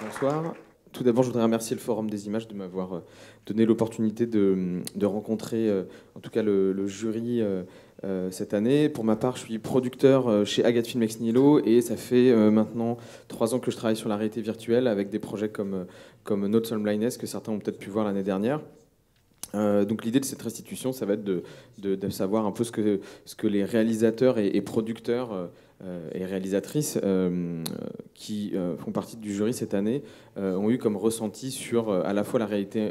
Bonsoir. Tout d'abord, je voudrais remercier le Forum des images de m'avoir donné l'opportunité de rencontrer, en tout cas, le jury cette année. Pour ma part, je suis producteur chez Agathe Film Ex Nihilo et ça fait maintenant 3 ans que je travaille sur la réalité virtuelle avec des projets comme Not Some Blindness que certains ont peut-être pu voir l'année dernière. Donc l'idée de cette restitution, ça va être de savoir un peu ce que les réalisateurs et producteurs et réalisatrices qui font partie du jury cette année ont eu comme ressenti sur à la fois la réalité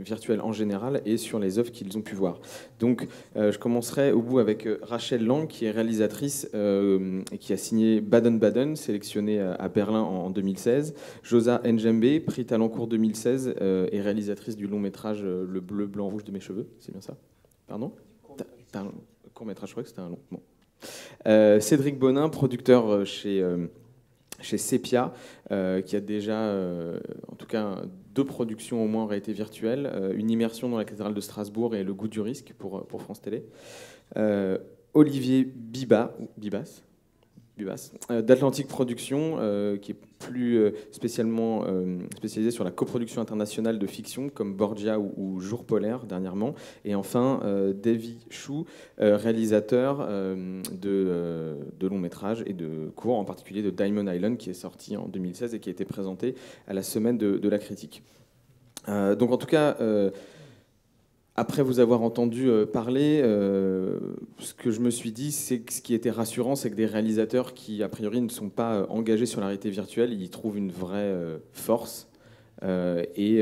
virtuelle en général et sur les œuvres qu'ils ont pu voir. Donc je commencerai au bout avec Rachel Lang, qui est réalisatrice et qui a signé Baden-Baden, sélectionnée à Berlin en 2016. Josa Njembe, prix Talentcourt 2016 et réalisatrice du long métrage Le bleu, blanc, rouge de mes cheveux. C'est bien ça? Pardon? T'as un court métrage, je crois que c'était un long. Bon. Cédric Bonin, producteur chez Sepia, qui a déjà, en tout cas, 2 productions au moins en réalité virtuelle, une immersion dans la cathédrale de Strasbourg et Le goût du risque pour France Télé. Olivier Bibas d'Atlantic Productions, qui est plus spécialement spécialisé sur la coproduction internationale de fiction, comme Borgia ou Jour polaire dernièrement. Et enfin, Davy Chou, réalisateur de longs métrages et de courts, en particulier de Diamond Island, qui est sorti en 2016 et qui a été présenté à la semaine de la critique. Donc en tout cas... après vous avoir entendu parler, ce que je me suis dit, c'est que ce qui était rassurant, c'est que des réalisateurs qui, a priori, ne sont pas engagés sur la réalité virtuelle, ils y trouvent une vraie force. Et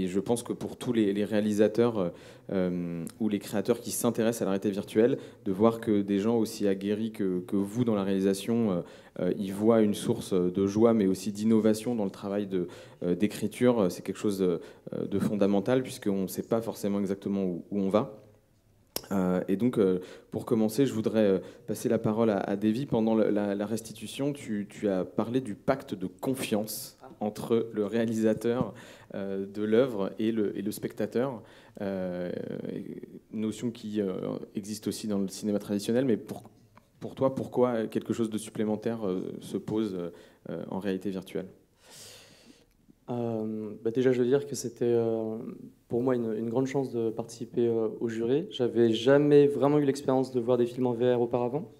je pense que pour tous les réalisateurs ou les créateurs qui s'intéressent à la réalité virtuelle, de voir que des gens aussi aguerris que vous dans la réalisation, ils voient une source de joie, mais aussi d'innovation dans le travail d'écriture, c'est quelque chose de fondamental, puisqu'on ne sait pas forcément exactement où on va. Et donc, pour commencer, je voudrais passer la parole à Davy. Pendant la restitution, tu as parlé du pacte de confiance entre le réalisateur de l'œuvre et le spectateur, notion qui existe aussi dans le cinéma traditionnel, mais pour toi, pourquoi quelque chose de supplémentaire se pose en réalité virtuelle? Déjà, je veux dire que c'était pour moi une grande chance de participer au jury. J'avais jamais vraiment eu l'expérience de voir des films en VR auparavant.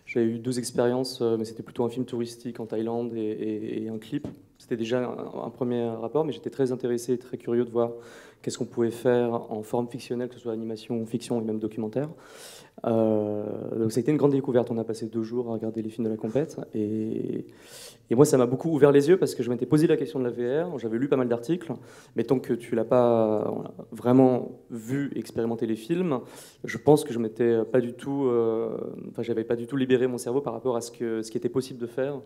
J'ai eu 2 expériences, mais c'était plutôt un film touristique en Thaïlande et un clip. C'était déjà un premier rapport, mais j'étais très intéressé et très curieux de voir qu'est-ce qu'on pouvait faire en forme fictionnelle, que ce soit animation, fiction et même documentaire. Donc ça a été une grande découverte. On a passé 2 jours à regarder les films de la compète. Et moi, ça m'a beaucoup ouvert les yeux parce que je m'étais posé la question de la VR. J'avais lu pas mal d'articles, mais tant que tu l'as pas vraiment vu, expérimenté les films, je pense que je m'étais pas du tout, j'avais pas du tout libéré mon cerveau par rapport à ce qui était possible de faire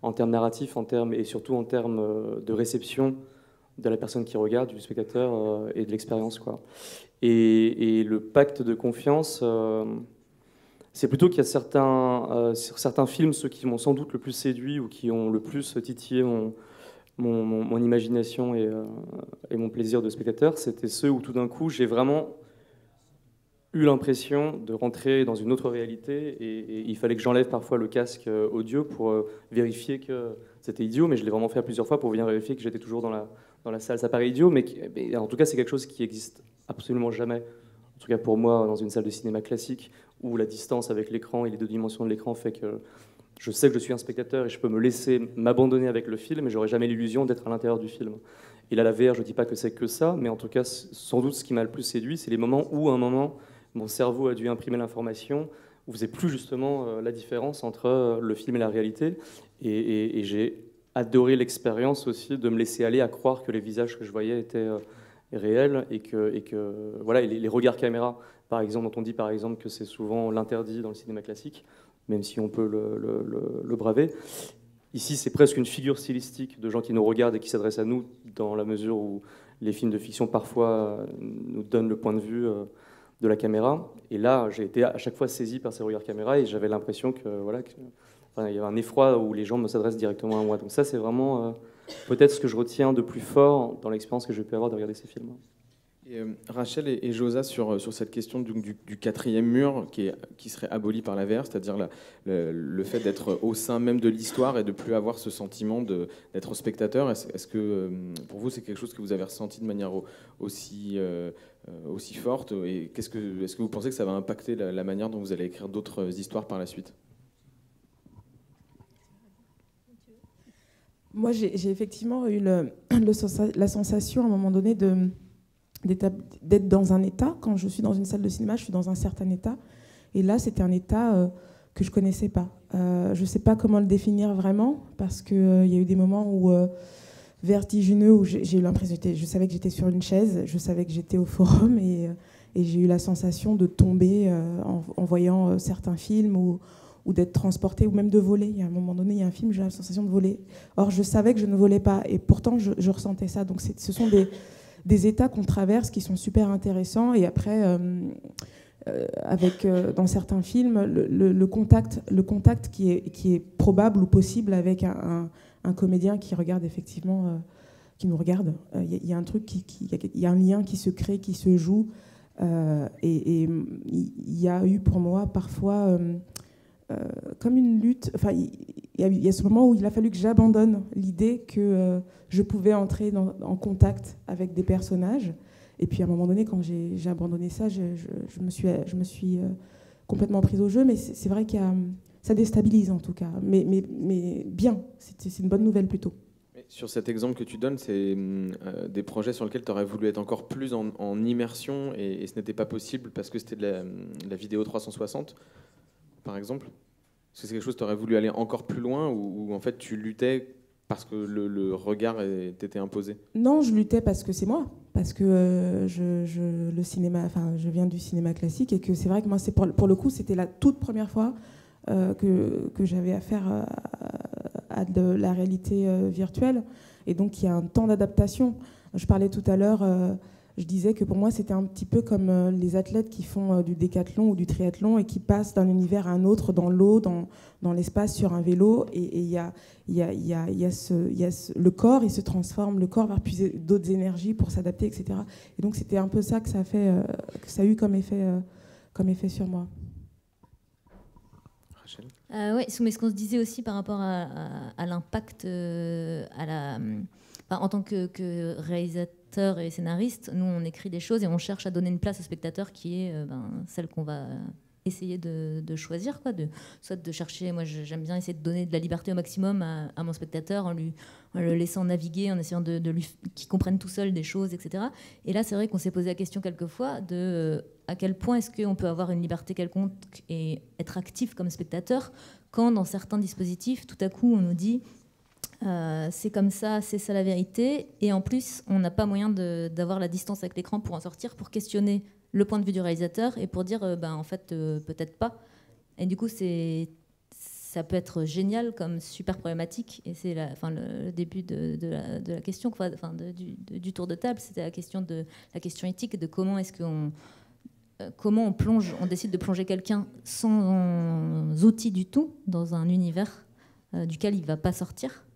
en termes narratifs, et surtout en termes de réception de la personne qui regarde, du spectateur et de l'expérience, quoi. Et le pacte de confiance, c'est plutôt qu'il y a sur certains films, ceux qui m'ont sans doute le plus séduit ou qui ont le plus titillé mon imagination et mon plaisir de spectateur, c'était ceux où tout d'un coup j'ai vraiment eu l'impression de rentrer dans une autre réalité et il fallait que j'enlève parfois le casque audio pour vérifier que c'était idiot, mais je l'ai vraiment fait plusieurs fois pour bien vérifier que j'étais toujours dans la salle. Ça paraît idiot, mais en tout cas c'est quelque chose qui existe absolument jamais, en tout cas pour moi, dans une salle de cinéma classique, où la distance avec l'écran et les 2 dimensions de l'écran fait que je sais que je suis un spectateur et je peux me laisser m'abandonner avec le film, mais j'aurai jamais l'illusion d'être à l'intérieur du film. Et là, la VR, je dis pas que c'est que ça, mais en tout cas, sans doute ce qui m'a le plus séduit, c'est les moments où, à un moment, mon cerveau a dû imprimer l'information, où faisait plus justement la différence entre le film et la réalité. Et j'ai adoré l'expérience aussi de me laisser aller à croire que les visages que je voyais étaient réels et que voilà, et les regards caméra, par exemple, dont on dit par exemple que c'est souvent l'interdit dans le cinéma classique, même si on peut le braver. Ici, c'est presque une figure stylistique de gens qui nous regardent et qui s'adressent à nous, dans la mesure où les films de fiction parfois nous donnent le point de vue de la caméra. Et là, j'ai été à chaque fois saisi par ces regards caméra et j'avais l'impression que voilà, il y avait un effroi où les gens me s'adressent directement à moi. Donc ça, c'est vraiment peut-être ce que je retiens de plus fort dans l'expérience que j'ai pu avoir de regarder ces films. Et, Rachel et Josa, sur cette question du quatrième mur qui serait aboli par la VR, c'est-à-dire le fait d'être au sein même de l'histoire et de plus avoir ce sentiment d'être spectateur. Est-ce que pour vous c'est quelque chose que vous avez ressenti de manière aussi, aussi forte, et est-ce que vous pensez que ça va impacter la manière dont vous allez écrire d'autres histoires par la suite? Moi, j'ai effectivement eu la sensation à un moment donné d'être dans un état. Quand je suis dans une salle de cinéma, je suis dans un certain état. Et là, c'était un état que je ne connaissais pas. Je ne sais pas comment le définir vraiment, parce qu'il y a eu des moments où, vertigineux, où j'ai eu l'impression, je savais que j'étais sur une chaise, je savais que j'étais au forum, et j'ai eu la sensation de tomber en voyant certains films, ou d'être transportée, ou même de voler. Il y a un moment donné, il y a un film, j'ai la sensation de voler. Or, je savais que je ne volais pas, et pourtant, je ressentais ça. Donc, ce sont des états qu'on traverse qui sont super intéressants. Et après, dans certains films, le contact qui est probable ou possible avec un comédien qui regarde effectivement, qui nous regarde. Il y a un truc, il y a un lien qui se crée, qui se joue. Et il y a eu pour moi parfois comme une lutte. Enfin, il y a ce moment où il a fallu que j'abandonne l'idée que je pouvais entrer en contact avec des personnages. Et puis à un moment donné, quand j'ai abandonné ça, je me suis complètement prise au jeu. Mais c'est vrai ça déstabilise en tout cas. Mais bien, c'est une bonne nouvelle plutôt. Sur cet exemple que tu donnes, c'est des projets sur lesquels tu aurais voulu être encore plus en immersion, et ce n'était pas possible parce que c'était de la vidéo 360, par exemple? Est-ce que c'est quelque chose que tu aurais voulu aller encore plus loin, ou en fait tu luttais parce que le regard t'était imposé? Non, je luttais parce que c'est moi. Parce que le cinéma, enfin, je viens du cinéma classique, et que c'est vrai que moi, pour le coup, c'était la toute première fois que j'avais affaire à de la réalité virtuelle. Et donc, il y a un temps d'adaptation. Je parlais tout à l'heure, je disais que pour moi, c'était un petit peu comme les athlètes qui font du décathlon ou du triathlon et qui passent d'un univers à un autre, dans l'eau, dans l'espace, sur un vélo. Et le corps, il se transforme, le corps va puiser d'autres énergies pour s'adapter, etc. Et donc, c'était un peu ça que ça a eu comme effet sur moi. Rachel? Oui, mais ce qu'on se disait aussi par rapport à l'impact, en tant que réalisateur et scénariste, nous on écrit des choses et on cherche à donner une place au spectateur qui est celle qu'on va essayer de choisir, quoi, soit de chercher. Moi, j'aime bien essayer de donner de la liberté au maximum à mon spectateur en le laissant naviguer, en essayant qu'il comprenne tout seul des choses, etc. Et là, c'est vrai qu'on s'est posé la question quelquefois de à quel point est-ce qu'on peut avoir une liberté quelconque et être actif comme spectateur quand, dans certains dispositifs, tout à coup, on nous dit c'est comme ça, c'est ça la vérité, et en plus, on n'a pas moyen d'avoir la distance avec l'écran pour en sortir, pour questionner le point de vue du réalisateur et pour dire en fait peut-être pas. Et du coup ça peut être génial comme super problématique, et c'est le début de la question, du tour de table, c'était la question éthique de comment est-ce qu'on on décide de plonger quelqu'un sans outils du tout dans un univers duquel il ne va pas sortir.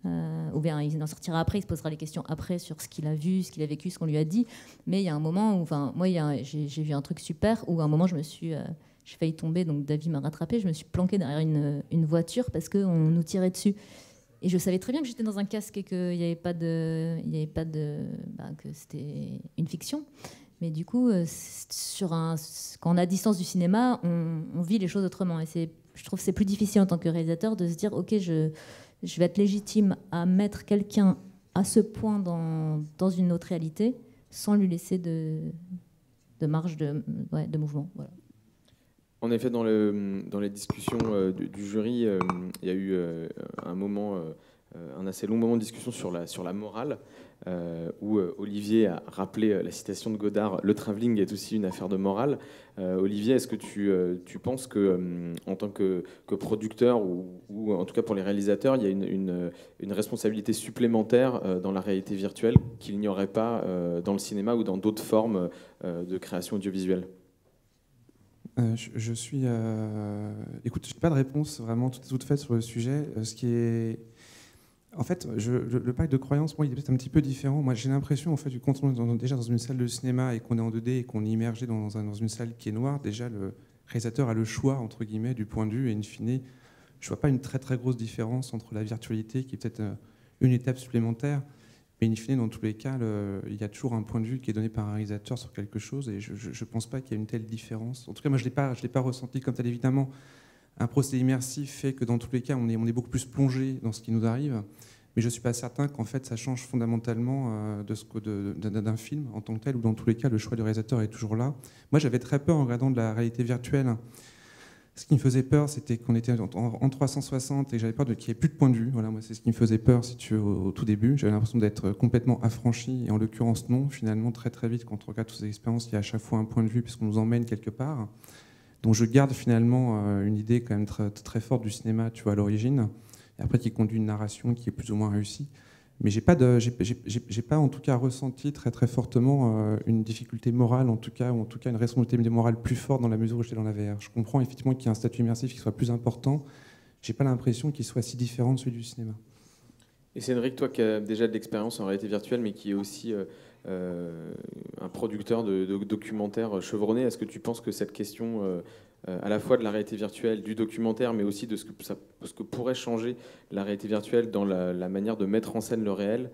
Ou bien il en sortira après, il se posera les questions après sur ce qu'il a vu, ce qu'il a vécu, ce qu'on lui a dit. Mais il y a un moment où, moi, j'ai vu un truc super où à un moment j'ai failli tomber, donc David m'a rattrapé, je me suis planquée derrière une voiture parce qu'on nous tirait dessus. Et je savais très bien que j'étais dans un casque et qu'il n'y avait pas que c'était une fiction. Mais du coup, quand on est à distance du cinéma, on vit les choses autrement. Et je trouve que c'est plus difficile en tant que réalisateur de se dire, ok, je vais être légitime à mettre quelqu'un à ce point dans une autre réalité sans lui laisser de marge de mouvement. Voilà. En effet, dans les discussions du jury, il y a eu un assez long moment de discussion sur la morale, où Olivier a rappelé la citation de Godard: le travelling est aussi une affaire de morale. Olivier, est-ce que tu penses que en tant que producteur, ou en tout cas pour les réalisateurs, il y a une responsabilité supplémentaire dans la réalité virtuelle qu'il n'y aurait pas dans le cinéma ou dans d'autres formes de création audiovisuelle? Écoute, je n'ai pas de réponse vraiment toute faite sur le sujet. Ce qui est En fait, le pacte de croyance, moi, il est peut-être un petit peu différent. Moi, j'ai l'impression, en fait, quand on est déjà dans une salle de cinéma et qu'on est en 2D et qu'on est immergé dans une salle qui est noire, déjà, le réalisateur a le choix, entre guillemets, du point de vue. Et in fine, je ne vois pas une très, très grosse différence entre la virtualité, qui est peut-être une étape supplémentaire. Mais in fine, dans tous les cas, il y a toujours un point de vue qui est donné par un réalisateur sur quelque chose. Et je ne pense pas qu'il y ait une telle différence. En tout cas, moi, je ne l'ai pas ressenti comme tel, évidemment. Un procédé immersif fait que dans tous les cas, on est beaucoup plus plongé dans ce qui nous arrive. Mais je ne suis pas certain qu'en fait, ça change fondamentalement d'un film en tant que tel, ou dans tous les cas, le choix du réalisateur est toujours là. Moi, j'avais très peur en regardant de la réalité virtuelle. Ce qui me faisait peur, c'était qu'on était en 360 et j'avais peur qu'il n'y ait plus de point de vue. Voilà, moi, c'est ce qui me faisait peur, si tu veux, au tout début. J'avais l'impression d'être complètement affranchi, et en l'occurrence, non. Finalement, très très vite, quand on regarde toutes ces expériences, il y a à chaque fois un point de vue, puisqu'on nous emmène quelque part. Donc je garde finalement une idée quand même très, très forte du cinéma, tu vois, à l'origine, et après qui conduit une narration qui est plus ou moins réussie. Mais j'ai pas en tout cas ressenti très très fortement une difficulté morale, en tout cas, ou en tout cas une responsabilité morale plus forte dans la mesure où j'étais dans la VR. Je comprends effectivement qu'il y a un statut immersif qui soit plus important. J'ai pas l'impression qu'il soit si différent de celui du cinéma. Et Cédric, toi qui as déjà de l'expérience en réalité virtuelle, mais qui est aussi un producteur de documentaires chevronné, est-ce que tu penses que cette question, à la fois de la réalité virtuelle, du documentaire, mais aussi de ce que pourrait changer la réalité virtuelle dans la manière de mettre en scène le réel,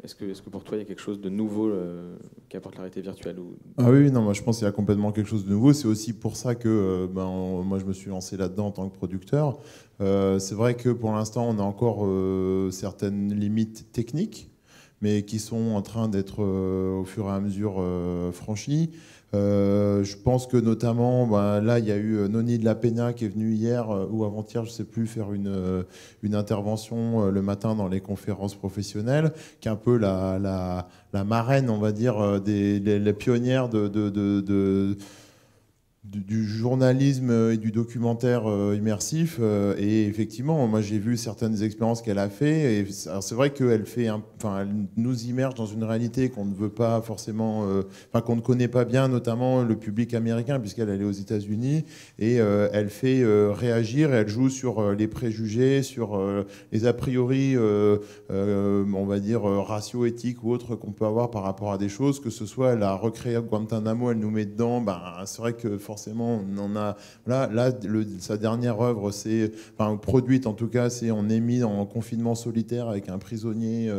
est-ce que pour toi il y a quelque chose de nouveau qu'apporte la réalité virtuelle Ah oui, non, moi je pense qu'il y a complètement quelque chose de nouveau. C'est aussi pour ça que moi je me suis lancé là-dedans en tant que producteur. C'est vrai que pour l'instant on a encore certaines limites techniques, mais qui sont en train d'être au fur et à mesure franchies. Je pense que notamment, là, il y a eu Noni de la Peña qui est venu hier ou avant-hier, je ne sais plus, faire une intervention le matin dans les conférences professionnelles, qui est un peu la marraine, on va dire, les pionnières du journalisme et du documentaire immersif. Et effectivement, moi j'ai vu certaines expériences qu'elle a fait. Et c'est vrai qu'elle elle nous immerge dans une réalité qu'on ne veut pas forcément, qu'on ne connaît pas bien, notamment le public américain, puisqu'elle est aux États-Unis. Et elle fait réagir, et elle joue sur les préjugés, sur les a priori, on va dire, ratio éthiques ou autres qu'on peut avoir par rapport à des choses, que ce soit elle a recréé Guantanamo, elle nous met dedans. C'est vrai que forcément on en a sa dernière œuvre, produite en tout cas, c'est on est mis en confinement solitaire avec un prisonnier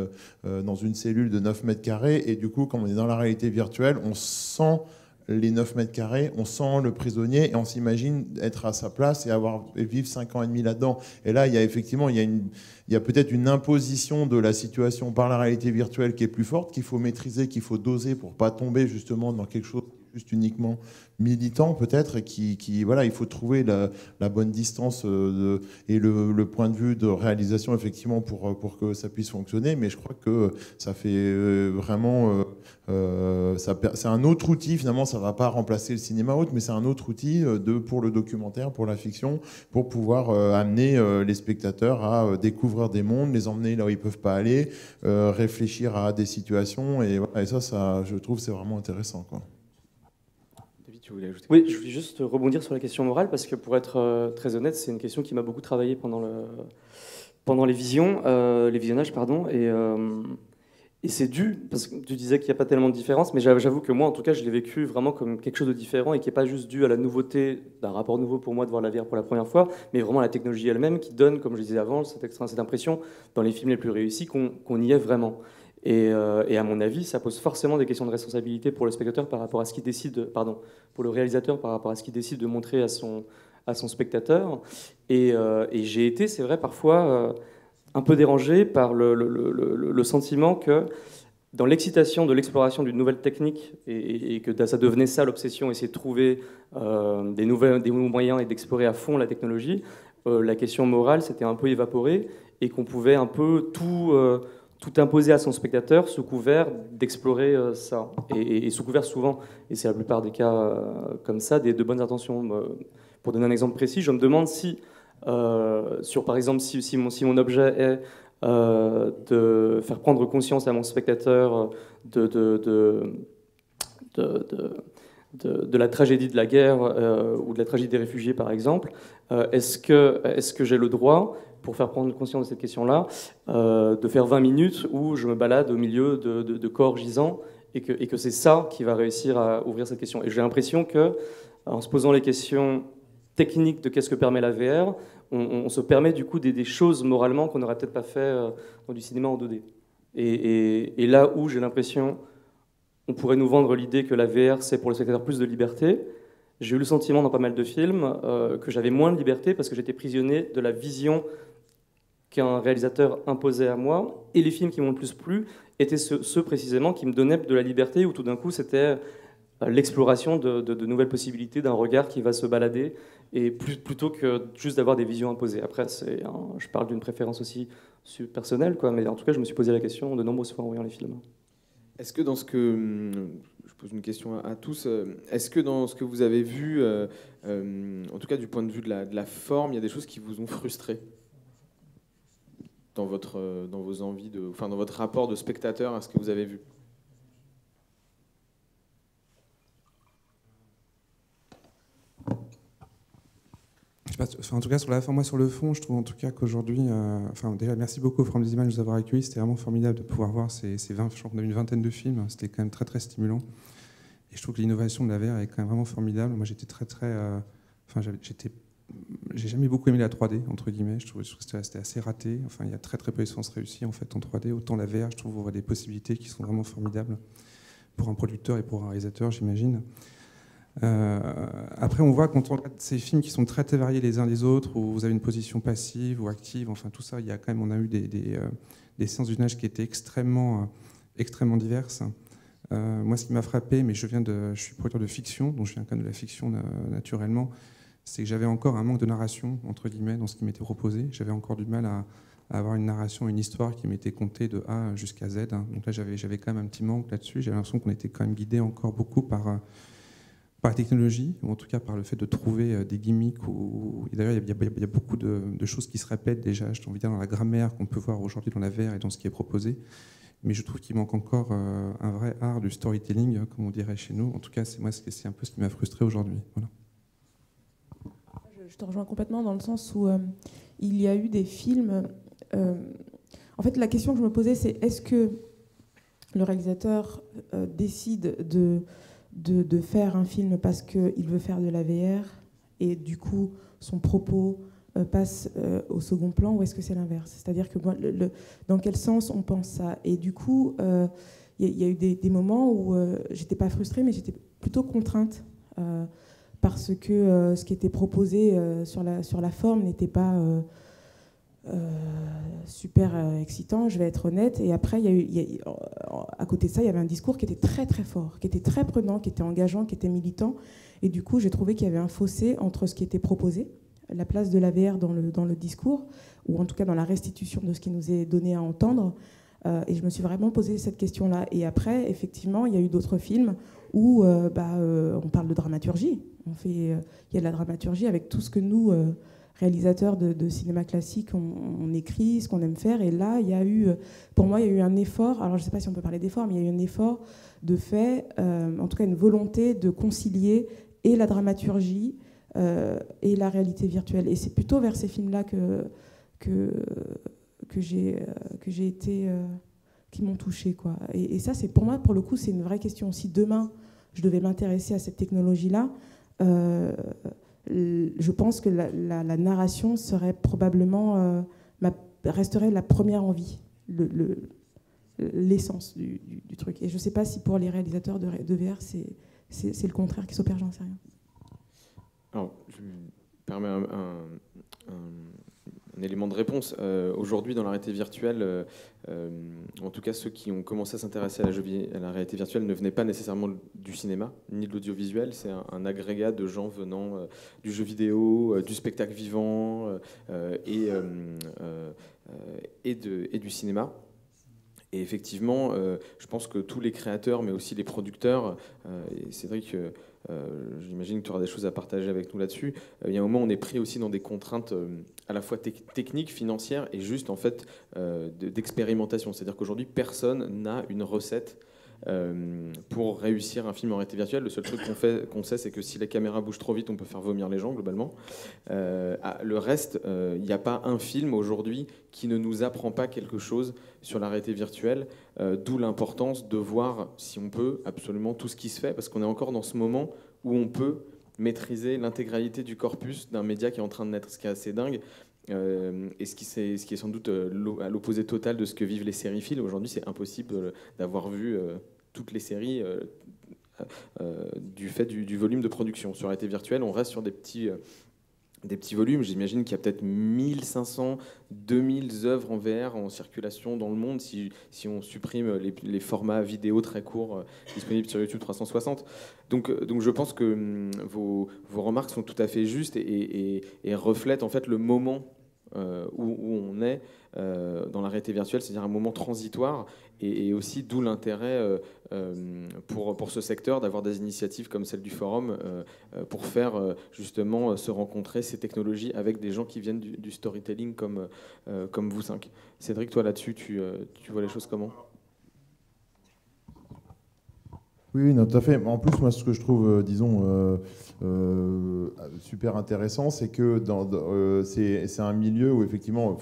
dans une cellule de 9 mètres carrés, et du coup quand on est dans la réalité virtuelle, on sent les 9 mètres carrés, on sent le prisonnier et on s'imagine être à sa place et vivre 5 ans et demi là-dedans. Et là, il y a effectivement, il y a peut-être une imposition de la situation par la réalité virtuelle qui est plus forte, qu'il faut maîtriser, qu'il faut doser pour pas tomber justement dans quelque chose juste uniquement militant peut-être, et voilà, il faut trouver la bonne distance et le point de vue de réalisation effectivement pour que ça puisse fonctionner. Mais je crois que ça fait vraiment c'est un autre outil finalement. Ça va pas remplacer le cinéma autre, mais c'est un autre outil pour le documentaire, pour la fiction, pour pouvoir amener les spectateurs à découvrir des mondes, les emmener là où ils peuvent pas aller, réfléchir à des situations, et ça je trouve c'est vraiment intéressant, quoi. Oui, je voulais juste rebondir sur la question morale, parce que pour être très honnête, c'est une question qui m'a beaucoup travaillé pendant les visionnages, pardon, et c'est dû, parce que tu disais qu'il n'y a pas tellement de différence, mais j'avoue que moi, en tout cas, je l'ai vécu vraiment comme quelque chose de différent, et qui n'est pas juste dû à la nouveauté d'un rapport nouveau pour moi de voir la VR pour la première fois, mais vraiment à la technologie elle-même qui donne, comme je disais avant, cette impression dans les films les plus réussis qu'on y est vraiment. Et à mon avis, ça pose forcément des questions de responsabilité pour le spectateur par rapport à ce qu'il décide, pour le réalisateur par rapport à ce qu'il décide de montrer à son spectateur. Et j'ai été, c'est vrai, parfois un peu dérangé par le sentiment que dans l'excitation de l'exploration d'une nouvelle technique, et que ça devenait ça l'obsession, essayer de trouver des nouveaux moyens et d'explorer à fond la technologie, la question morale s'était un peu évaporée, et qu'on pouvait un peu tout imposer à son spectateur sous couvert d'explorer ça. Et sous couvert souvent, et c'est la plupart des cas comme ça, de bonnes intentions. Pour donner un exemple précis, je me demande si, par exemple, si mon objet est de faire prendre conscience à mon spectateur de la tragédie de la guerre ou de la tragédie des réfugiés, par exemple, est-ce que j'ai le droit, pour faire prendre conscience de cette question-là, de faire 20 minutes où je me balade au milieu de corps gisants et que c'est ça qui va réussir à ouvrir cette question. Et j'ai l'impression que, en se posant les questions techniques de qu'est-ce que permet la VR, on se permet du coup des choses moralement qu'on n'aurait peut-être pas fait dans du cinéma en 2D. Et là où j'ai l'impression, on pourrait nous vendre l'idée que la VR c'est pour le spectateur plus de liberté, j'ai eu le sentiment dans pas mal de films que j'avais moins de liberté parce que j'étais prisonnier de la vision qu'un réalisateur imposait à moi, et les films qui m'ont le plus plu étaient ceux précisément qui me donnaient de la liberté, où tout d'un coup c'était l'exploration de nouvelles possibilités, d'un regard qui va se balader, et plutôt que juste d'avoir des visions imposées. Après, je parle d'une préférence aussi personnelle, quoi, mais en tout cas je me suis posé la question de nombreuses fois en voyant les films. Est-ce que dans ce que... Je pose une question à tous. Est-ce que dans ce que vous avez vu, en tout cas du point de vue de la forme, il y a des choses qui vous ont frustré dans vos envies dans votre rapport de spectateur à ce que vous avez vu? En tout cas, sur la forme, moi sur le fond, je trouve en tout cas qu'aujourd'hui, déjà merci beaucoup au Forum des Images de nous avoir accueillis. C'était vraiment formidable de pouvoir voir ces 20, je crois qu'on a une vingtaine de films. C'était quand même très très stimulant. Et je trouve que l'innovation de la VR est quand même vraiment formidable. Moi, j'étais j'ai jamais beaucoup aimé la 3D entre guillemets. Je trouve que c'était assez raté. Enfin, il y a très très peu d'essences réussies en fait en 3D. Autant la VR, je trouve, ouvre des possibilités qui sont vraiment formidables pour un producteur et pour un réalisateur, j'imagine. Après, on voit quand on regarde ces films qui sont très très variés les uns des autres, où vous avez une position passive ou active, enfin tout ça, il y a quand même, on a eu des séances d'usage qui étaient extrêmement diverses. Moi, ce qui m'a frappé, mais je suis producteur de fiction, donc je viens quand même de la fiction naturellement, c'est que j'avais encore un manque de narration entre guillemets dans ce qui m'était proposé. J'avais encore du mal à avoir une narration, une histoire qui m'était contée de A jusqu'à Z. Donc là, j'avais quand même un petit manque là-dessus. J'avais l'impression qu'on était quand même guidé encore beaucoup par la technologie, ou en tout cas par le fait de trouver des gimmicks. Et d'ailleurs, il y a beaucoup de choses qui se répètent déjà, j'ai envie de dire, dans la grammaire qu'on peut voir aujourd'hui dans la VR et dans ce qui est proposé. Mais je trouve qu'il manque encore un vrai art du storytelling, comme on dirait chez nous. En tout cas, c'est un peu ce qui m'a frustré aujourd'hui. Voilà. Je te rejoins complètement dans le sens où il y a eu des films... en fait, la question que je me posais, c'est est-ce que le réalisateur décide de faire un film parce qu'il veut faire de la VR et du coup son propos passe au second plan, ou est-ce que c'est l'inverse? C'est-à-dire que dans quel sens on pense ça? Et du coup, il y a eu des moments où j'étais pas frustrée, mais j'étais plutôt contrainte parce que ce qui était proposé sur la forme n'était pas super excitant, je vais être honnête. Et après, à côté de ça, il y avait un discours qui était très très fort, qui était très prenant, qui était engageant, qui était militant. Et du coup, j'ai trouvé qu'il y avait un fossé entre ce qui était proposé, la place de la VR dans le discours, ou en tout cas dans la restitution de ce qui nous est donné à entendre. Et je me suis vraiment posé cette question-là. Et après, effectivement, il y a eu d'autres films où on parle de dramaturgie. Il y a de la dramaturgie avec tout ce que nous... réalisateurs de cinéma classique, on écrit ce qu'on aime faire. Et là, pour moi, il y a eu un effort. Alors, je ne sais pas si on peut parler d'effort, mais il y a eu un effort de fait, en tout cas une volonté de concilier et la dramaturgie et la réalité virtuelle. Et c'est plutôt vers ces films-là que j'ai été, qui m'ont touchée, quoi. Et ça, c'est pour moi, pour le coup, c'est une vraie question. Si demain, je devais m'intéresser à cette technologie-là, je pense que la narration serait probablement resterait la première envie, l'essence du truc. Et je ne sais pas si pour les réalisateurs de VR, c'est le contraire qui s'opère, j'en sais rien. Alors, je me permets un élément de réponse. Aujourd'hui, dans la réalité virtuelle, en tout cas ceux qui ont commencé à s'intéresser à la réalité virtuelle ne venaient pas nécessairement du cinéma, ni de l'audiovisuel. C'est un agrégat de gens venant du jeu vidéo, du spectacle vivant et du cinéma. Et effectivement, je pense que tous les créateurs, mais aussi les producteurs, et Cédric, j'imagine que tu auras des choses à partager avec nous là-dessus, il y a un moment où on est pris aussi dans des contraintes à la fois techniques, financières et juste en fait d'expérimentation. C'est-à-dire qu'aujourd'hui, personne n'a une recette pour réussir un film en réalité virtuelle. Le seul truc qu'on sait, c'est que si la caméra bouge trop vite, on peut faire vomir les gens, globalement. Le reste, il n'y a pas un film aujourd'hui qui ne nous apprend pas quelque chose sur la réalité virtuelle, d'où l'importance de voir, si on peut, absolument tout ce qui se fait, parce qu'on est encore dans ce moment où on peut maîtriser l'intégralité du corpus d'un média qui est en train de naître, ce qui est assez dingue. Et ce qui est sans doute à l'opposé total de ce que vivent les sériphiles. Aujourd'hui, c'est impossible d'avoir vu toutes les séries du fait du volume de production. Sur la réalité virtuelle, on reste sur des petits volumes. J'imagine qu'il y a peut-être 1500, 2000 œuvres en VR en circulation dans le monde si on supprime les formats vidéo très courts disponibles sur YouTube 360. Donc je pense que vos remarques sont tout à fait justes et reflètent en fait le moment où on est dans la réalité virtuelle, c'est-à-dire un moment transitoire, et aussi d'où l'intérêt pour ce secteur d'avoir des initiatives comme celle du forum pour faire justement se rencontrer ces technologies avec des gens qui viennent du storytelling comme vous cinq. Cédric, toi là-dessus, tu vois les choses comment ? Oui, non, tout à fait. En plus, moi, ce que je trouve, super intéressant, c'est que c'est un milieu où, effectivement,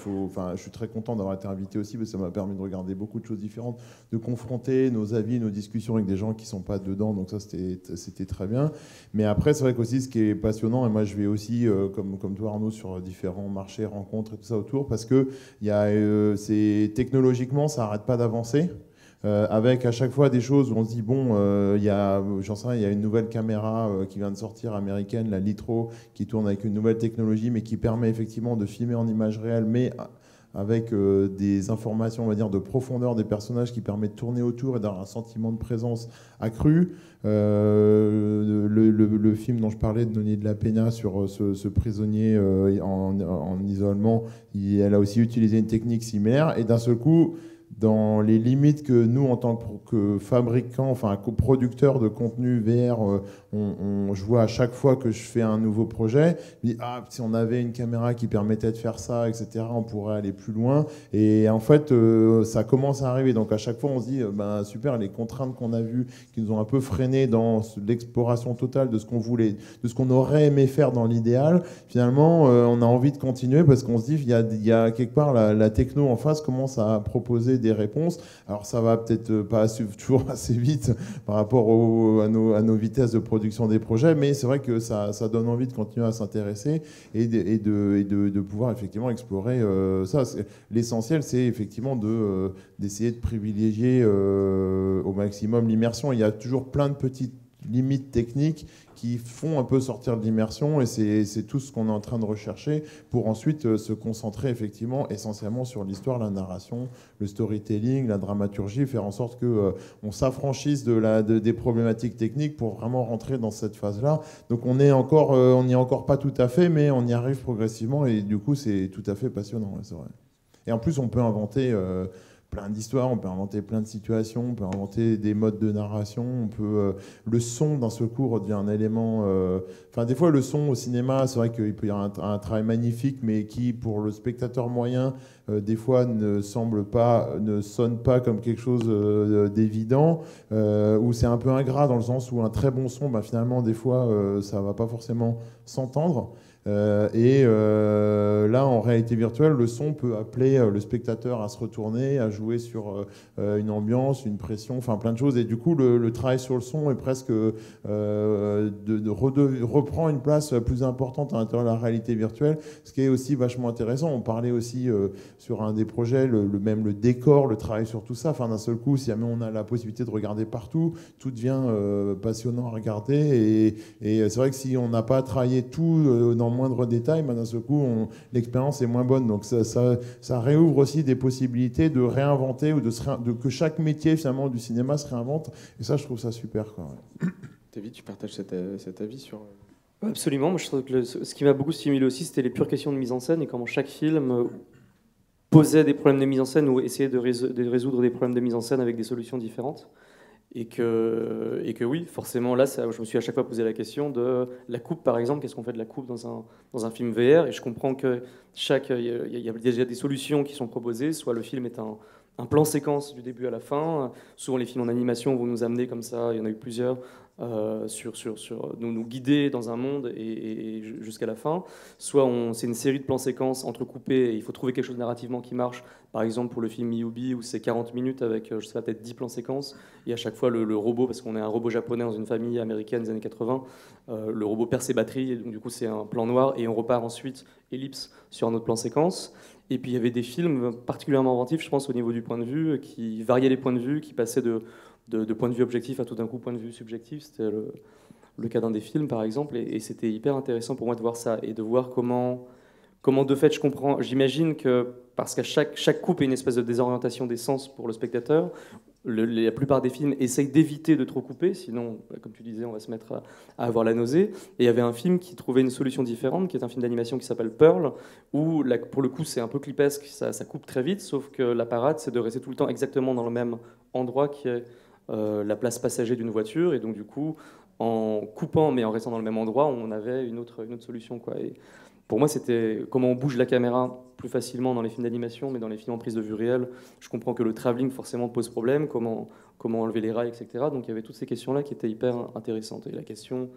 je suis très content d'avoir été invité aussi, parce que ça m'a permis de regarder beaucoup de choses différentes, de confronter nos avis, nos discussions avec des gens qui ne sont pas dedans, donc ça, c'était très bien. Mais après, c'est vrai qu'aussi, ce qui est passionnant, et moi, je vais aussi, comme toi, Arnaud, sur différents marchés, rencontres et tout ça autour, parce que technologiquement, ça n'arrête pas d'avancer. Avec à chaque fois des choses où on se dit bon, il y a une nouvelle caméra qui vient de sortir américaine, la Litro, qui tourne avec une nouvelle technologie, mais qui permet effectivement de filmer en image réelle, mais avec des informations, on va dire, de profondeur des personnages qui permet de tourner autour et d'avoir un sentiment de présence accru. Le film dont je parlais de Noni de la Peña sur ce prisonnier en isolement, elle a aussi utilisé une technique similaire, et d'un seul coup, dans les limites que nous, en tant que fabricants, enfin producteurs de contenu VR, je vois à chaque fois que je fais un nouveau projet, je dis, si on avait une caméra qui permettait de faire ça, etc., on pourrait aller plus loin. Et en fait, ça commence à arriver. Donc à chaque fois, on se dit, super, les contraintes qu'on a vues, qui nous ont un peu freiné dans l'exploration totale de ce qu'on voulait, de ce qu'on aurait aimé faire dans l'idéal, finalement, on a envie de continuer, parce qu'on se dit, il y a quelque part la techno en face commence à proposer des réponses. Alors ça va peut-être pas toujours assez vite par rapport à nos vitesses de production des projets, mais c'est vrai que ça donne envie de continuer à s'intéresser et de pouvoir effectivement explorer ça. L'essentiel, c'est effectivement d'essayer de privilégier au maximum l'immersion. Il y a toujours plein de petites limites techniques qui font un peu sortir de l'immersion, et c'est tout ce qu'on est en train de rechercher pour ensuite se concentrer effectivement essentiellement sur l'histoire, la narration, le storytelling, la dramaturgie, faire en sorte qu'on s'affranchisse des problématiques techniques pour vraiment rentrer dans cette phase-là. Donc on n'y est encore pas tout à fait, mais on y arrive progressivement, et du coup c'est tout à fait passionnant, c'est vrai. Et en plus on peut inventer plein d'histoires, on peut inventer plein de situations, on peut inventer des modes de narration, le son d'un seul coup redevient un élément. Des fois le son au cinéma, c'est vrai qu'il peut y avoir un travail magnifique, mais qui pour le spectateur moyen, des fois ne sonne pas comme quelque chose d'évident, ou c'est un peu ingrat dans le sens où un très bon son, finalement des fois ça va pas forcément s'entendre. Là, en réalité virtuelle, le son peut appeler le spectateur à se retourner, à jouer sur une ambiance, une pression, enfin plein de choses. Et du coup, le travail sur le son est presque reprend une place plus importante à l'intérieur de la réalité virtuelle, ce qui est aussi vachement intéressant. On parlait aussi sur un des projets, même le décor, le travail sur tout ça. Enfin, d'un seul coup, si jamais on a la possibilité de regarder partout, tout devient passionnant à regarder. Et c'est vrai que si on n'a pas travaillé tout dans moindre détail, d'un seul coup, l'expérience est moins bonne. Donc ça réouvre aussi des possibilités de réinventer ou que chaque métier finalement du cinéma se réinvente. Et ça, je trouve ça super, quoi. David, tu partages cet avis sur... Absolument. Moi, je trouve que ce qui m'a beaucoup stimulé aussi, c'était les pures questions de mise en scène et comment chaque film posait des problèmes de mise en scène ou essayait de résoudre des problèmes de mise en scène avec des solutions différentes. Et que oui, forcément, là, je me suis à chaque fois posé la question de la coupe, par exemple. Qu'est-ce qu'on fait de la coupe dans un film VR? Et je comprends que il y a déjà des solutions qui sont proposées. Soit le film est un un plan séquence du début à la fin. Souvent, les films en animation vont nous amener comme ça, il y en a eu plusieurs, nous guider dans un monde et jusqu'à la fin. Soit c'est une série de plans séquences entrecoupés et il faut trouver quelque chose narrativement qui marche. Par exemple, pour le film Miyubi, où c'est 40 minutes avec, je sais pas, peut-être 10 plans séquences, et à chaque fois le robot, parce qu'on est un robot japonais dans une famille américaine des années 80, le robot perd ses batteries, et donc du coup c'est un plan noir, et on repart ensuite, ellipse, sur un autre plan séquence. Et puis il y avait des films particulièrement inventifs, je pense, au niveau du point de vue, qui variaient les points de vue, qui passaient de point de vue objectif à tout d'un coup point de vue subjectif. C'était le cas d'un des films, par exemple, et c'était hyper intéressant pour moi de voir ça, et de voir comment de fait je comprends. J'imagine que, parce qu'à chaque coupe est une espèce de désorientation des sens pour le spectateur, la plupart des films essayent d'éviter de trop couper, sinon, comme tu disais, on va se mettre à avoir la nausée. Et il y avait un film qui trouvait une solution différente, qui est un film d'animation qui s'appelle Pearl, où pour le coup c'est un peu clipesque, ça coupe très vite, sauf que la parade c'est de rester tout le temps exactement dans le même endroit qui est la place passager d'une voiture, et donc du coup, en coupant mais en restant dans le même endroit, on avait une autre solution, quoi. Et pour moi, c'était comment on bouge la caméra plus facilement dans les films d'animation, mais dans les films en prise de vue réelle, je comprends que le travelling forcément pose problème, comment enlever les rails, etc. Donc il y avait toutes ces questions-là qui étaient hyper intéressantes. Et la question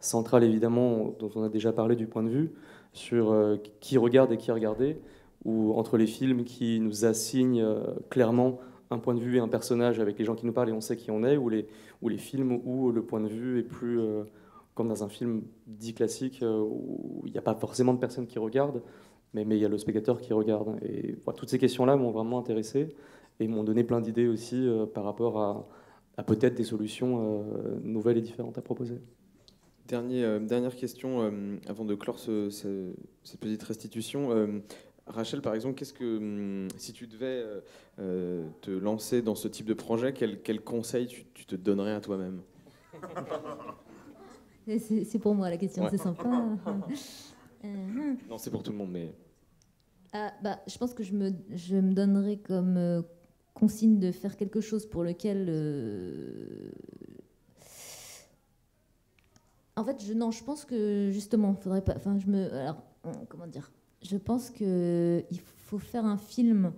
centrale, évidemment, dont on a déjà parlé du point de vue, sur qui regarde et qui est regardé, ou entre les films qui nous assignent clairement un point de vue et un personnage avec les gens qui nous parlent et on sait qui on est, ou les films où le point de vue est plus... comme dans un film dit classique, où il n'y a pas forcément de personnes qui regardent, mais il y a le spectateur qui regarde. Et voilà, toutes ces questions-là m'ont vraiment intéressé et m'ont donné plein d'idées aussi par rapport à peut-être des solutions nouvelles et différentes à proposer. Dernière question avant de clore cette petite restitution. Rachel, par exemple, si tu devais te lancer dans ce type de projet, quel conseil tu te donnerais à toi-même ? C'est pour moi la question, ouais. C'est sympa. Non, c'est pour tout le monde, mais... je pense que je me donnerais comme consigne de faire quelque chose pour lequel... En fait, je pense que justement, faudrait pas... comment dire ? Je pense qu'il faut faire un film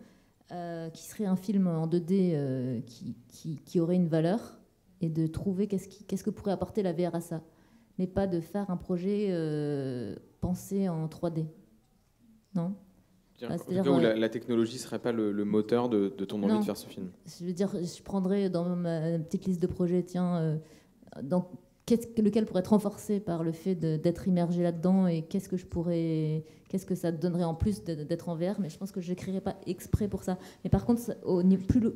qui serait un film en 2D qui aurait une valeur, et de trouver qu'est-ce que pourrait apporter la VR à ça. Mais pas de faire un projet pensé en 3D. Non ? Où la technologie ne serait pas le moteur de ton envie de faire ce film. Je veux dire, je prendrais dans ma petite liste de projets, lequel pourrait être renforcé par le fait d'être immergé là-dedans, et qu'est-ce que ça donnerait en plus d'être en VR, mais je pense que je n'écrirais pas exprès pour ça. Mais par contre,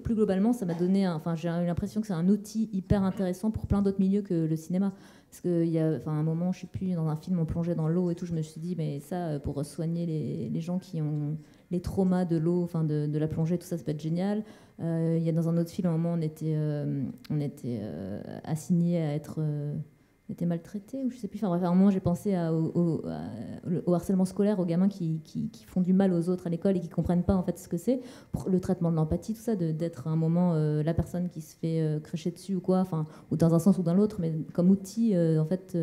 plus globalement, ça m'a donné j'ai eu l'impression que c'est un outil hyper intéressant pour plein d'autres milieux que le cinéma. Parce qu'il y a un moment, je ne sais plus, dans un film, on plongeait dans l'eau et tout, je me suis dit, mais ça, pour soigner les gens qui ont les traumas de l'eau, de la plongée, tout ça, ça peut être génial. Il y a dans un autre film, à un moment, on était assigné à être... on était maltraités, ou je sais plus. À un moment, j'ai pensé au harcèlement scolaire, aux gamins qui font du mal aux autres à l'école et qui comprennent pas en fait ce que c'est. Le traitement de l'empathie, tout ça, d'être à un moment la personne qui se fait crécher dessus ou quoi, ou dans un sens ou dans l'autre, mais comme outil, en fait,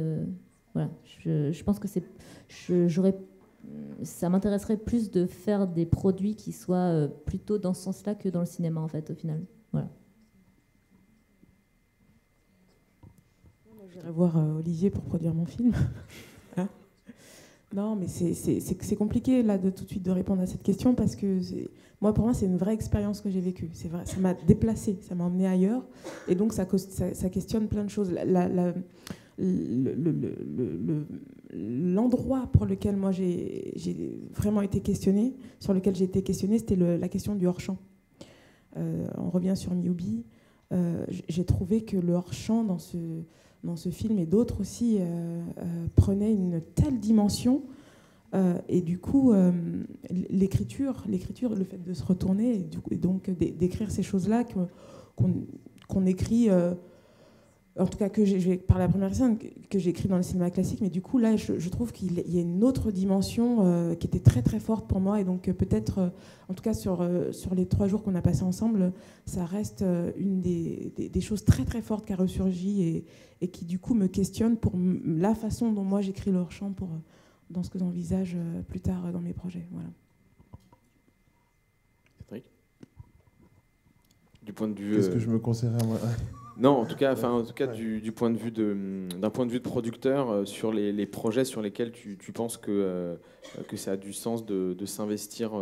voilà. Je pense que ça m'intéresserait plus de faire des produits qui soient plutôt dans ce sens-là que dans le cinéma, en fait, au final. Voilà. J'irai voir Olivier pour produire mon film. Hein ? Non, mais c'est compliqué là de tout de suite de répondre à cette question, parce que pour moi c'est une vraie expérience que j'ai vécue. C'est vrai, ça m'a déplacée, ça m'a emmenée ailleurs, et donc ça questionne plein de choses. L'endroit pour lequel moi j'ai vraiment été questionnée, c'était la question du hors-champ. On revient sur Miyubi. J'ai trouvé que le hors-champ dans ce film, et d'autres aussi, prenait une telle dimension, et du coup l'écriture, le fait de se retourner et donc d'écrire ces choses-là qu'on écrit, en tout cas que j'ai par la première personne, que j'ai écrit dans le cinéma classique, mais du coup là je trouve qu'il y a une autre dimension qui était très très forte pour moi, et donc peut-être en tout cas sur les 3 jours qu'on a passés ensemble, ça reste une des choses très très fortes qui a ressurgi, et qui du coup me questionne pour la façon dont moi j'écris le hors-champ dans ce que j'envisage plus tard dans mes projets. Voilà. du point de vue. Qu'est-ce que je me conseillerais moi? Non, en tout cas, Ouais. du point de vue d'un point de vue de producteur, sur les projets sur lesquels tu penses que ça a du sens de s'investir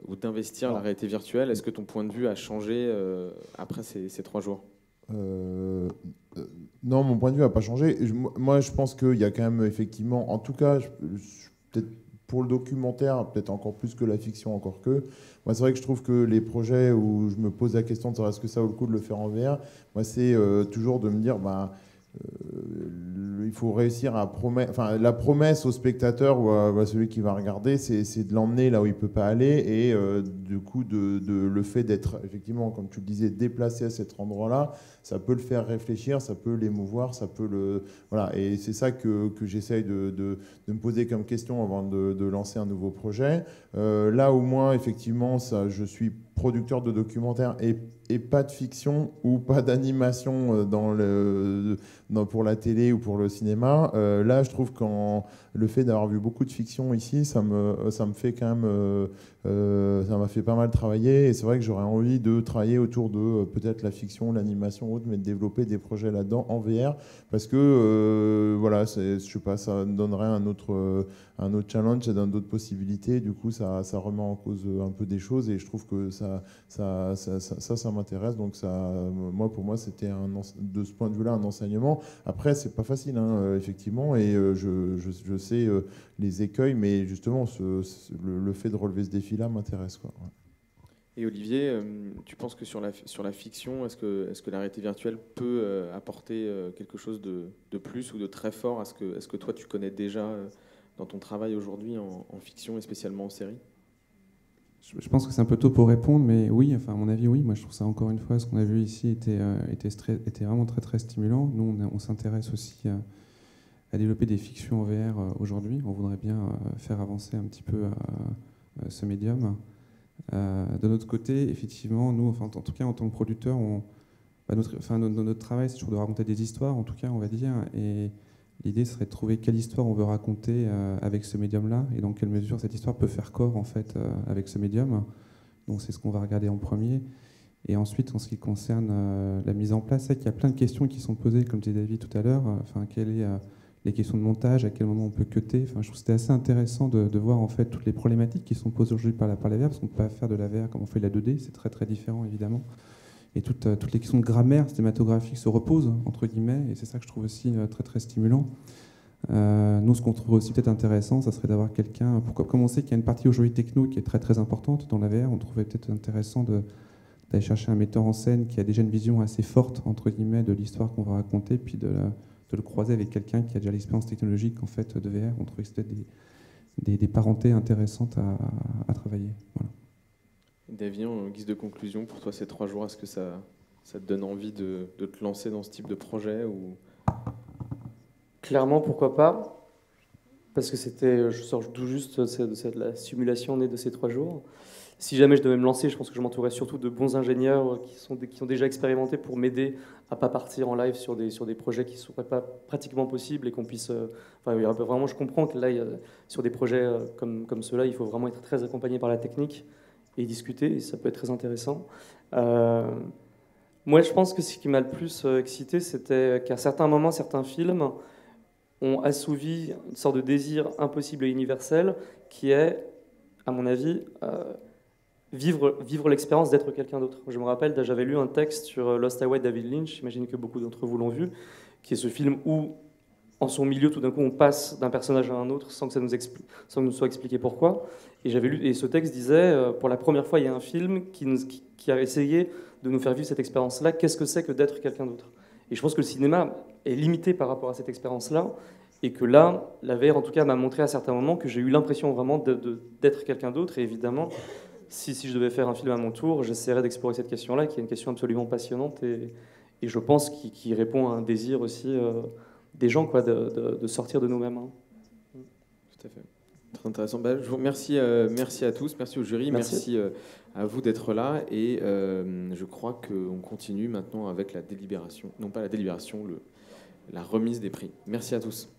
ou d'investir la réalité virtuelle. Est-ce que ton point de vue a changé après ces 3 jours? Non, mon point de vue n'a pas changé. Moi, je pense qu'il y a quand même effectivement, en tout cas, peut-être pour le documentaire, peut-être encore plus que la fiction, encore que. Moi, c'est vrai que je trouve que les projets où je me pose la question de savoir est-ce que ça vaut le coup de le faire en VR, moi, c'est toujours de me dire, il faut réussir à promettre. Enfin, la promesse au spectateur ou à celui qui va regarder, c'est de l'emmener là où il peut pas aller et du coup le fait d'être effectivement, comme tu le disais, déplacé à cet endroit-là, ça peut le faire réfléchir, ça peut l'émouvoir, ça peut le voilà. Et c'est ça que j'essaye de me poser comme question avant de lancer un nouveau projet. Là où moi, effectivement, ça, je suis producteur de documentaires et pas de fiction ou pas d'animation pour la télé ou pour le cinéma. Là, je trouve que le fait d'avoir vu beaucoup de fiction ici, ça me fait quand même, ça m'a fait pas mal travailler. Et c'est vrai que j'aurais envie de travailler autour de peut-être la fiction, l'animation ou autre, mais de développer des projets là-dedans en VR, parce que voilà, je sais pas, ça donnerait un autre challenge, ça donne d'autres possibilités. Du coup, ça remet en cause un peu des choses, et je trouve que ça m'intéresse. Donc pour moi, c'était de ce point de vue-là un enseignement. Après, c'est pas facile, hein, effectivement, et je sais les écueils, mais justement, le fait de relever ce défi-là m'intéresse, quoi. Ouais. Et Olivier, tu penses que sur la fiction, est-ce que la réalité virtuelle peut apporter quelque chose de plus ou de très fort à ce que toi tu connais déjà dans ton travail aujourd'hui en fiction et spécialement en série? Je pense que c'est un peu tôt pour répondre, mais oui, enfin, à mon avis, oui. Moi, je trouve ça, encore une fois, ce qu'on a vu ici était vraiment très, très stimulant. Nous, on s'intéresse aussi à développer des fictions en VR aujourd'hui. On voudrait bien faire avancer un petit peu ce médium. De notre côté, effectivement, nous, enfin, en tout cas, en tant que producteur, notre travail, c'est toujours de raconter des histoires, en tout cas, on va dire. Et l'idée serait de trouver quelle histoire on veut raconter avec ce médium-là, et dans quelle mesure cette histoire peut faire corps, en fait, avec ce médium. Donc, c'est ce qu'on va regarder en premier. Et ensuite, en ce qui concerne la mise en place, c'est vrai qu'il y a plein de questions qui sont posées, comme disait David tout à l'heure. Quelles sont les questions de montage, à quel moment on peut cutter. Je trouve que c'était assez intéressant de voir en fait toutes les problématiques qui sont posées aujourd'hui par la VR, parce qu'on ne peut pas faire de la VR comme on fait de la 2D, c'est très très différent évidemment. Et toutes les questions de grammaire cinématographique se reposent, entre guillemets, et c'est ça que je trouve aussi très très stimulant. Nous, ce qu'on trouve aussi peut-être intéressant, ça serait d'avoir quelqu'un, comme on sait qu'il y a une partie aujourd'hui techno qui est très très importante dans la VR, on trouvait peut-être intéressant d'aller chercher un metteur en scène qui a déjà une vision assez forte, entre guillemets, de l'histoire qu'on va raconter, puis de le croiser avec quelqu'un qui a déjà l'expérience technologique en fait, de VR. On trouvait que c'était des parentés intéressantes à travailler. Voilà. Davy, en guise de conclusion, pour toi, ces 3 jours, est-ce que ça te donne envie de te lancer dans ce type de projet ou... Clairement, pourquoi pas, parce que je sors tout juste de la simulation née de ces 3 jours. Si jamais je devais me lancer, je pense que je m'entourerais surtout de bons ingénieurs qui ont déjà expérimenté pour m'aider à pas partir en live sur des projets qui ne seraient pas pratiquement possibles et qu'on puisse... vraiment, je comprends que là, sur des projets comme ceux-là, il faut vraiment être très accompagné par la technique et discuter, et ça peut être très intéressant. Moi, je pense que ce qui m'a le plus excité, c'était qu'à certains moments, certains films ont assouvi une sorte de désir impossible et universel qui est, à mon avis... vivre l'expérience d'être quelqu'un d'autre. Je me rappelle, j'avais lu un texte sur Lost Highway de David Lynch, j'imagine que beaucoup d'entre vous l'ont vu, qui est ce film où, en son milieu, tout d'un coup, on passe d'un personnage à un autre sans que ça nous soit expliqué pourquoi. Et j'avais lu, et ce texte disait, pour la première fois, il y a un film qui a essayé de nous faire vivre cette expérience-là. Qu'est-ce que c'est que d'être quelqu'un d'autre? Et je pense que le cinéma est limité par rapport à cette expérience-là, et que là, la VR, en tout cas, m'a montré à certains moments que j'ai eu l'impression vraiment d'être quelqu'un d'autre, et évidemment... Si je devais faire un film à mon tour, j'essaierais d'explorer cette question-là, qui est une question absolument passionnante et je pense qui répond à un désir aussi des gens, quoi, de sortir de nous-mêmes. Hein. Tout à fait. Très intéressant. Je vous remercie, merci à tous, merci au jury, merci à vous d'être là. Et je crois qu'on continue maintenant avec la délibération, non pas la délibération, la remise des prix. Merci à tous.